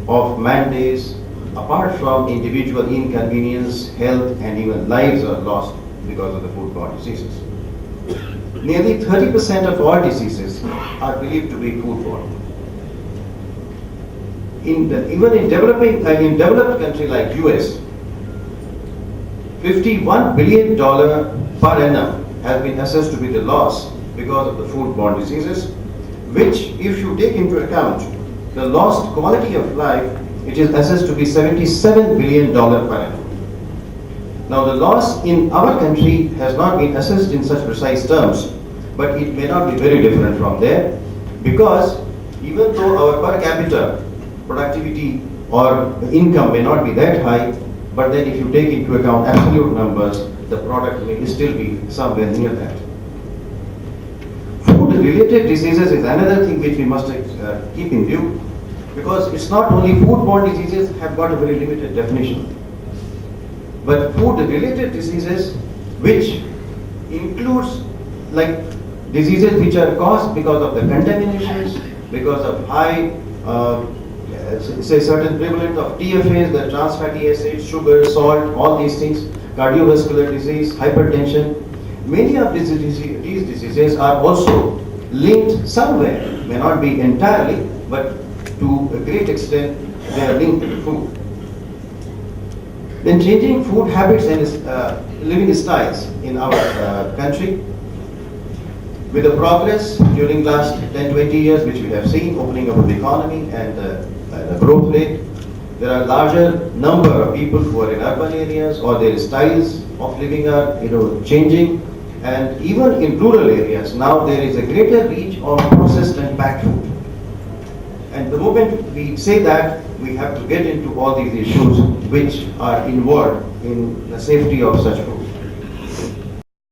of man days, apart from individual inconvenience, health and even lives are lost because of the foodborne diseases. Nearly 30% of all diseases are believed to be foodborne. Even in developed country like US, $51 billion per annum has been assessed to be the loss because of the foodborne diseases, which, if you take into account the lost quality of life, it is assessed to be $77 billion per annum. Now, the loss in our country has not been assessed in such precise terms, but it may not be very different from there, because even though our per capita productivity or income may not be that high, but then if you take into account absolute numbers, the product may still be somewhere near that. Food-related diseases is another thing which we must keep in view, because it's not only foodborne diseases have got a very limited definition, but food-related diseases which includes like diseases which are caused because of the contaminations, because of high say certain prevalence of TFAs, the trans fatty acids, sugar, salt, all these things, cardiovascular disease, hypertension. Many of these diseases are also linked somewhere, may not be entirely, but to a great extent they are linked to food. Then changing food habits and living styles in our country. With the progress during last 10-20 years which we have seen, opening up of the economy and the growth rate, there are larger number of people who are in urban areas, or their styles of living are changing, and even in rural areas now there is a greater reach of processed and packed food. And the moment we say that, we have to get into all these issues which are involved in the safety of such foods.